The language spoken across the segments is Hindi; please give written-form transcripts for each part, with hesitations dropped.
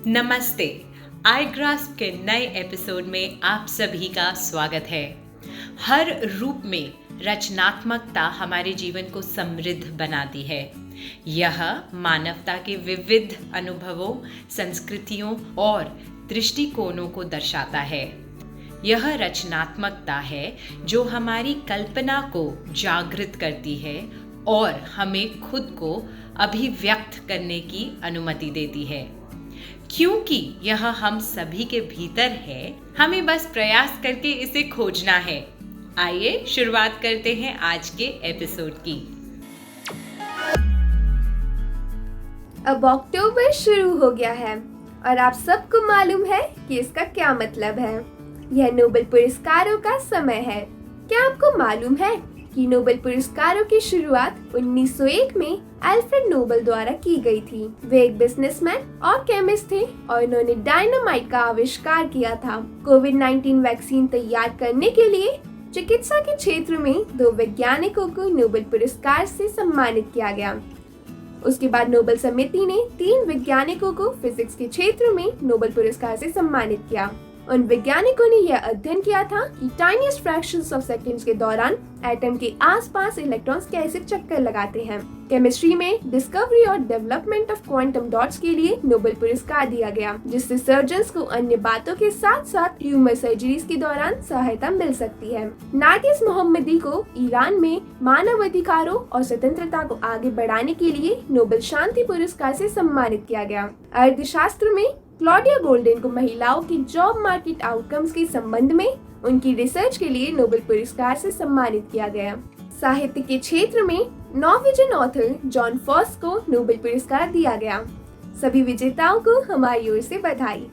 नमस्ते। आई ग्रास्प के नए एपिसोड में आप सभी का स्वागत है। हर रूप में रचनात्मकता हमारे जीवन को समृद्ध बनाती है। यह मानवता के विविध अनुभवों, संस्कृतियों और दृष्टिकोणों को दर्शाता है। यह रचनात्मकता है जो हमारी कल्पना को जागृत करती है और हमें खुद को अभिव्यक्त करने की अनुमति देती है। क्योंकि यह हम सभी के भीतर है, हमें बस प्रयास करके इसे खोजना है। आइए शुरुआत करते हैं आज के एपिसोड की। अब अक्टूबर शुरू हो गया है और आप सबको मालूम है कि इसका क्या मतलब है। यह नोबेल पुरस्कारों का समय है। क्या आपको मालूम है कि नोबेल पुरस्कारों की शुरुआत 1901 में अल्फ्रेड नोबेल द्वारा की गई थी। वे एक बिजनेसमैन और केमिस्ट थे और उन्होंने डायनामाइट का आविष्कार किया था। कोविड-19 वैक्सीन तैयार करने के लिए चिकित्सा के क्षेत्र में 2 वैज्ञानिकों को नोबेल पुरस्कार से सम्मानित किया गया। उसके बाद नोबेल समिति ने 3 वैज्ञानिकों को फिजिक्स के क्षेत्र में नोबेल पुरस्कार से सम्मानित किया। उन वैज्ञानिकों ने यह अध्ययन किया था कि टाइनीस्ट फ्रैक्शंस ऑफ सेकंड्स के दौरान एटम के आसपास इलेक्ट्रॉन्स कैसे चक्कर लगाते हैं। केमिस्ट्री में डिस्कवरी और डेवलपमेंट ऑफ क्वांटम डॉट्स के लिए नोबेल पुरस्कार दिया गया, जिससे सर्जन्स को अन्य बातों के साथ साथ ट्यूमर सर्जरीज के दौरान सहायता मिल सकती है। नार्गिस मोहम्मदी को ईरान में मानव अधिकारों और स्वतंत्रता को आगे बढ़ाने के लिए नोबेल शांति पुरस्कार से सम्मानित किया गया। अर्थशास्त्र में क्लॉडिया गोल्डन को महिलाओं की जॉब मार्केट आउटकम्स के संबंध में उनकी रिसर्च के लिए नोबेल पुरस्कार से सम्मानित किया गया। साहित्य के क्षेत्र में नॉर्वेजियन ऑथर जॉन फॉस को नोबेल पुरस्कार दिया गया। सभी विजेताओं को हमारी ओर से बधाई।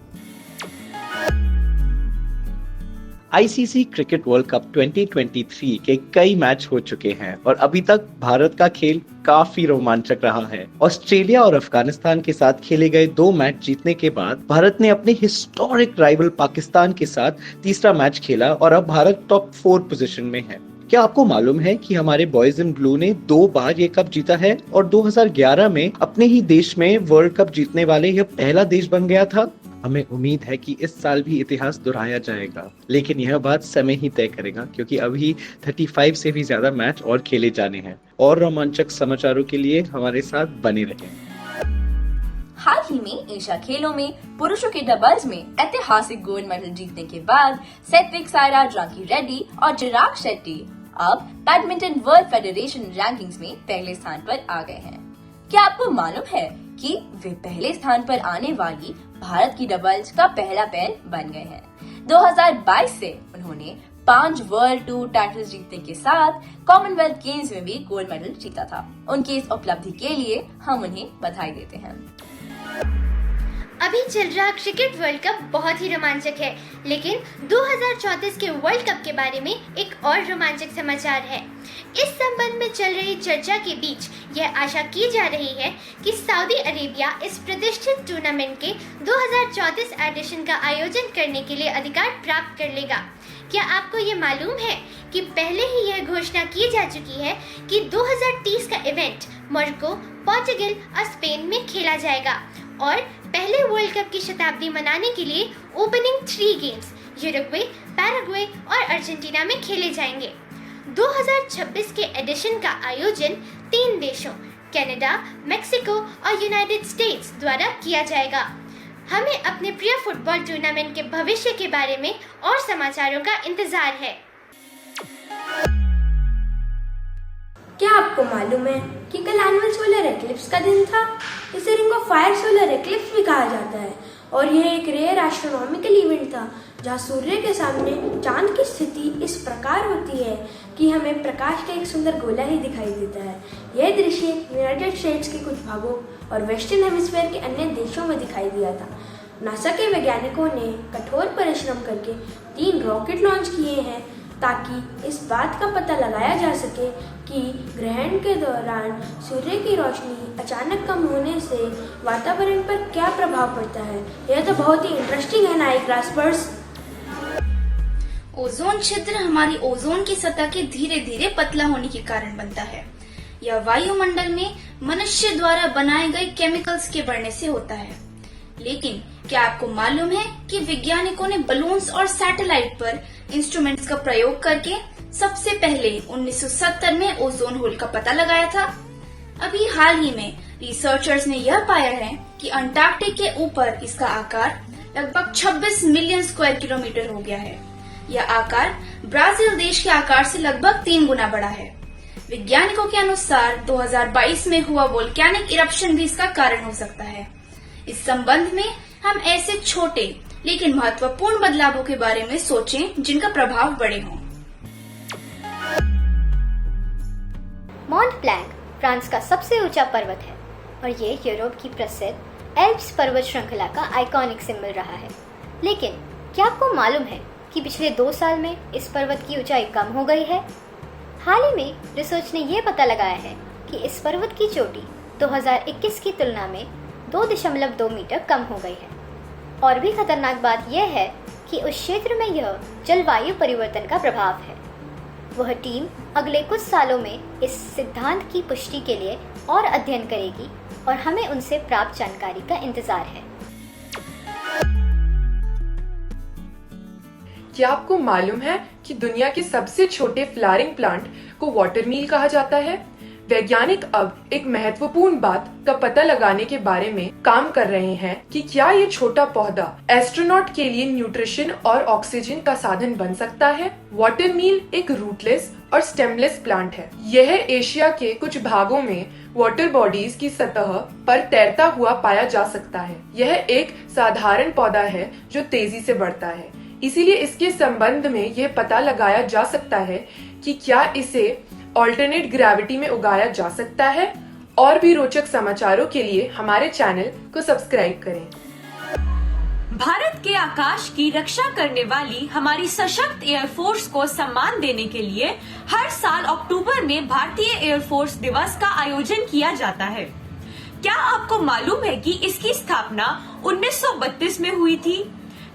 आईसीसी क्रिकेट वर्ल्ड कप 2023 के कई मैच हो चुके हैं और अभी तक भारत का खेल काफी रोमांचक रहा है। ऑस्ट्रेलिया और अफगानिस्तान के साथ खेले गए 2 मैच जीतने के बाद भारत ने अपने हिस्टोरिक राइवल पाकिस्तान के साथ तीसरा मैच खेला और अब भारत टॉप 4 पोजीशन में है। क्या आपको मालूम है कि हमारे बॉयज इन ब्लू ने 2 बार ये कप जीता है और 2011 में अपने ही देश में वर्ल्ड कप जीतने वाले यह पहला देश बन गया था। हमें उम्मीद है कि इस साल भी इतिहास दोहराया जाएगा, लेकिन यह बात समय ही तय करेगा, क्योंकि अभी 35 से भी ज्यादा मैच और खेले जाने हैं। और रोमांचक समाचारों के लिए हमारे साथ बने रहें। हाल ही में एशिया खेलों में पुरुषों के डबल्स में ऐतिहासिक गोल्ड मेडल जीतने के बाद सात्विक साईराज, रांकी रेड्डी और चिराग शेट्टी अब बैडमिंटन वर्ल्ड फेडरेशन रैंकिंग्स में पहले स्थान पर आ गए हैं। क्या आपको मालूम है कि वे पहले स्थान पर आने वाली भारत की डबल्स का पहला पैर बन गए हैं। 2022 से उन्होंने 5 वर्ल्ड टूर टाइटल्स जीतने के साथ कॉमनवेल्थ गेम्स में भी गोल्ड मेडल जीता था। उनकी इस उपलब्धि के लिए हम उन्हें बधाई देते हैं। अभी चल रहा क्रिकेट वर्ल्ड कप बहुत ही रोमांचक है, लेकिन 2034 के वर्ल्ड कप के बारे में एक और रोमांचक समाचार है। इस संबंध में चल रही चर्चा के बीच यह आशा की जा रही है कि सऊदी अरेबिया इस प्रतिष्ठित टूर्नामेंट के 2034 एडिशन का आयोजन करने के लिए अधिकार प्राप्त कर लेगा। क्या आपको ये मालूम है कि पहले ही यह घोषणा की जा चुकी है कि 2030 का इवेंट मोरक्को, पोर्चुगल और स्पेन में खेला जाएगा और पहले वर्ल्ड कप की शताब्दी मनाने के लिए ओपनिंग 3 गेम्स यूरुग्वे, पैराग्वे और अर्जेंटीना में खेले जाएंगे। 2026 के एडिशन का आयोजन 3 देशों कनाडा, मेक्सिको और यूनाइटेड स्टेट्स द्वारा किया जाएगा। हमें अपने प्रिय फुटबॉल टूर्नामेंट के भविष्य के बारे में और समाचारों का इंतजार है। क्या आपको मालूम है कि कल एनुअल सोलर एक्लिप्स का दिन था। इसे ring of fire solar eclipse भी कहा जाता है और यह एक रेयर एस्ट्रोनॉमिकल इवेंट था जहां सूर्य के सामने चांद की स्थिति इस प्रकार होती है कि हमें प्रकाश का एक सुंदर गोला ही दिखाई देता है। यह दृश्य यूनाइटेड स्टेट्स के कुछ भागों और वेस्टर्न हेमिस्फीयर के अन्य देशों में दिखाई दिया था। नासा के वैज्ञानिकों ने कठोर परिश्रम करके 3 रॉकेट लॉन्च किए हैं ताकि इस बात का पता लगाया जा सके कि ग्रहण के दौरान सूर्य की रोशनी अचानक कम होने से वातावरण पर क्या प्रभाव पड़ता है। यह तो बहुत ही इंटरेस्टिंग है ना आई ग्रास्पर्स। ओजोन छिद्र हमारी ओजोन की सतह के धीरे धीरे पतला होने के कारण बनता है। यह वायुमंडल में मनुष्य द्वारा बनाए गए केमिकल्स के बढ़ने से होता है। लेकिन क्या आपको मालूम है कि वैज्ञानिकों ने बलून्स और सैटेलाइट पर इंस्ट्रूमेंट्स का प्रयोग करके सबसे पहले 1970 में ओजोन होल का पता लगाया था? अभी हाल ही में रिसर्चर्स ने यह पाया है कि अंटार्कटिक के ऊपर इसका आकार लगभग 26 मिलियन स्क्वायर किलोमीटर हो गया है। यह आकार ब्राजील देश के आकार से लगभग 3 गुना बड़ा है। वैज्ञानिकों के अनुसार 2022 में हुआ वोल्केनिक इरप्शन भी इसका कारण हो सकता है। इस संबंध में हम ऐसे छोटे लेकिन महत्वपूर्ण बदलावों के बारे में सोचें जिनका प्रभाव बड़े हों। माउंट ब्लैंक फ्रांस का सबसे ऊंचा पर्वत है और ये यूरोप की प्रसिद्ध एल्प्स पर्वत श्रृंखला का आइकॉनिक सिंबल रहा है। लेकिन क्या आपको मालूम है कि पिछले 2 साल में इस पर्वत की ऊंचाई कम हो गई है? हाल ही में रिसर्च ने यह पता लगाया है कि इस पर्वत की चोटी 2021 की तुलना में 2.2 मीटर कम हो गई है। और भी खतरनाक बात यह है कि उस क्षेत्र में यह जलवायु परिवर्तन का प्रभाव है। वह टीम अगले कुछ सालों में इस सिद्धांत की पुष्टि के लिए और अध्ययन करेगी और हमें उनसे प्राप्त जानकारी का इंतजार है। क्या आपको मालूम है कि दुनिया के सबसे छोटे फ्लावरिंग प्लांट को वाटर मील कहा जाता है? वैज्ञानिक अब एक महत्वपूर्ण बात का पता लगाने के बारे में काम कर रहे हैं कि क्या ये छोटा पौधा एस्ट्रोनॉट के लिए न्यूट्रिशन और ऑक्सीजन का साधन बन सकता है। वाटर मील एक रूटलेस और स्टेमलेस प्लांट है। यह एशिया के कुछ भागों में वाटर बॉडीज की सतह पर तैरता हुआ पाया जा सकता है। यह एक साधारण पौधा है जो तेजी से बढ़ता है, इसीलिए इसके संबंध में यह पता लगाया जा सकता है कि क्या इसे ऑल्टरनेट ग्रेविटी में उगाया जा सकता है। और भी रोचक समाचारों के लिए हमारे चैनल को सब्सक्राइब करें। भारत के आकाश की रक्षा करने वाली हमारी सशक्त एयरफोर्स को सम्मान देने के लिए हर साल अक्टूबर में भारतीय एयरफोर्स दिवस का आयोजन किया जाता है। क्या आपको मालूम है कि इसकी स्थापना 1932 में हुई थी?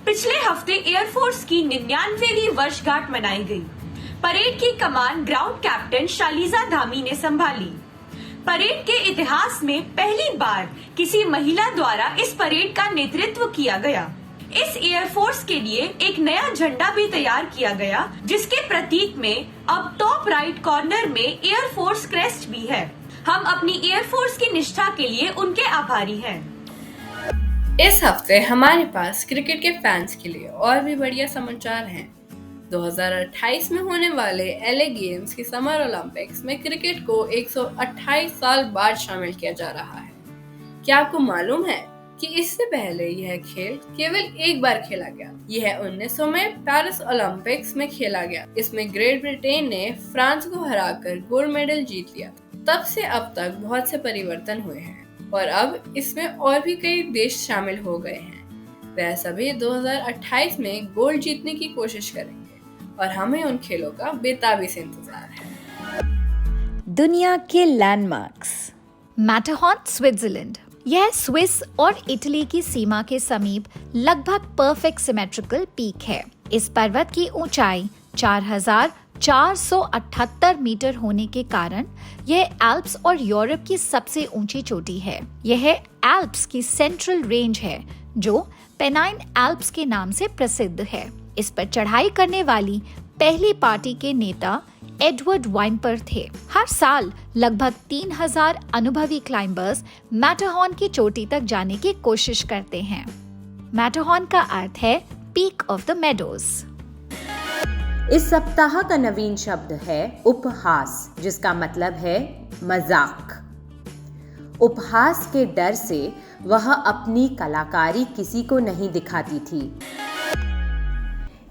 पिछले हफ्ते एयरफोर्स की 99वीं वर्षगांठ मनाई गई। परेड की कमान ग्राउंड कैप्टन शालिजा धामी ने संभाली। परेड के इतिहास में पहली बार किसी महिला द्वारा इस परेड का नेतृत्व किया गया। इस एयरफोर्स के लिए एक नया झंडा भी तैयार किया गया, जिसके प्रतीक में अब टॉप राइट कॉर्नर में एयरफोर्स क्रेस्ट भी है। हम अपनी एयरफोर्स की निष्ठा के लिए उनके आभारी हैं। इस हफ्ते हमारे पास क्रिकेट के फैंस के लिए और भी बढ़िया समाचार हैं। 2028 में होने वाले एलए गेम्स की समर ओलंपिक्स में क्रिकेट को 128 साल बाद शामिल किया जा रहा है। क्या आपको मालूम है कि इससे पहले यह खेल केवल एक बार खेला गया? यह 1900 में पेरिस ओलंपिक्स में खेला गया। इसमें ग्रेट ब्रिटेन ने फ्रांस को हराकर गोल्ड मेडल जीत लिया। तब से अब तक बहुत से परिवर्तन हुए हैं और अब इसमें और भी कई देश शामिल हो गए हैं। वह सभी 2028 में गोल्ड जीतने की कोशिश करेंगे और हमें उन खेलों का बेताबी से इंतजार है। दुनिया के लैंडमार्क्स। Matterhorn Switzerland. यह स्विस और इटली की सीमा के समीप लगभग परफेक्ट सिमेट्रिकल पीक है। इस पर्वत की ऊंचाई 4,478 मीटर होने के कारण यह एल्प्स और यूरोप की सबसे ऊंची चोटी है। यह एल्प्स की सेंट्रल रेंज है जो पेनाइन एल्प्स के नाम से प्रसिद्ध है। इस पर चढ़ाई करने वाली पहली पार्टी के नेता एडवर्ड वाइनपर थे। हर साल लगभग 3000 अनुभवी क्लाइंबर्स मैटरहॉर्न की चोटी तक जाने की कोशिश करते हैं। मैटरहॉर्न का अर्थ है पीक ऑफ द मेडोज। इस सप्ताह का नवीन शब्द है उपहास, जिसका मतलब है मजाक। उपहास के डर से वह अपनी कलाकारी किसी को नहीं दिखाती थी।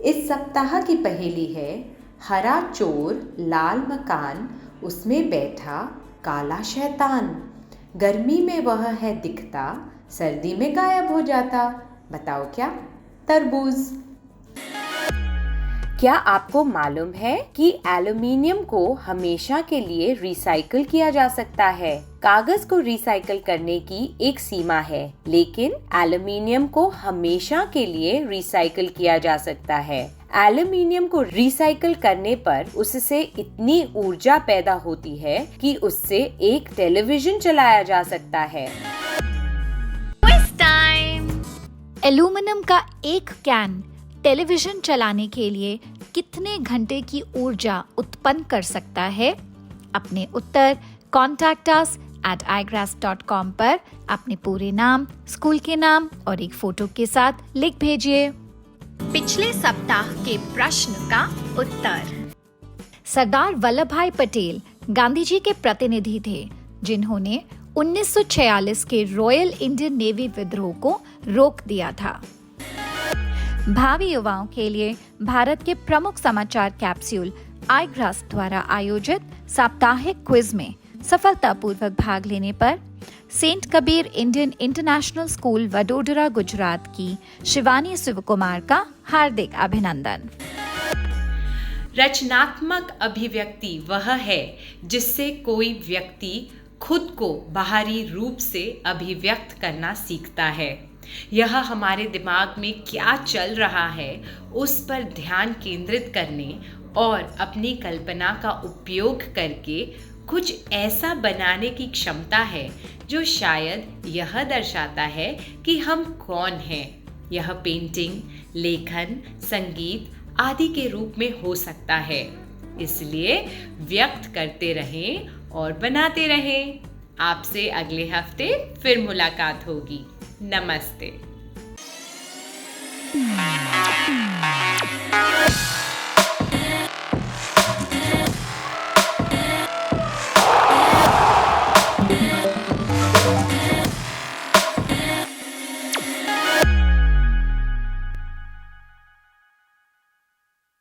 इस सप्ताह की पहेली है हरा चोर लाल मकान, उसमें बैठा काला शैतान। गर्मी में वह है दिखता, सर्दी में गायब हो जाता। बताओ क्या? तरबूज। क्या आपको मालूम है कि एल्युमिनियम को हमेशा के लिए रिसाइकल किया जा सकता है? कागज को रिसाइकल करने की एक सीमा है, लेकिन एल्युमिनियम को हमेशा के लिए रिसाइकल किया जा सकता है। एल्युमिनियम को रिसाइकल करने पर उससे इतनी ऊर्जा पैदा होती है कि उससे एक टेलीविजन चलाया जा सकता है। एल्यूमिनियम का एक कैन टेलीविजन चलाने के लिए कितने घंटे की ऊर्जा उत्पन्न कर सकता है? अपने उत्तर contact us @igrasp.com पर अपने पूरे नाम, स्कूल के नाम और एक फोटो के साथ लिख भेजिए। पिछले सप्ताह के प्रश्न का उत्तर। सरदार वल्लभ भाई पटेल गांधी जी के प्रतिनिधि थे जिन्होंने 1946 के रॉयल इंडियन नेवी विद्रोह को रोक दिया था। भावी युवाओं के लिए भारत के प्रमुख समाचार कैप्सूल iGrasp द्वारा आयोजित साप्ताहिक क्विज में सफलतापूर्वक भाग लेने पर Saint Kabir Indian International School Vadodara Gujarat की शिवानी शिवकुमार का हार्दिक अभिनंदन। रचनात्मक अभिव्यक्ति वह है जिससे कोई व्यक्ति खुद को बाहरी रूप से अभिव्यक्त करना सीखता है। यह हमारे दिमाग में क्या चल रहा है उस पर ध्यान केंद्रित करने और अपनी कल्पना का उपयोग करके कुछ ऐसा बनाने की क्षमता है जो शायद यह दर्शाता है कि हम कौन हैं। यह पेंटिंग, लेखन, संगीत आदि के रूप में हो सकता है। इसलिए व्यक्त करते रहें और बनाते रहें। आपसे अगले हफ्ते फिर मुलाकात होगी। नमस्ते।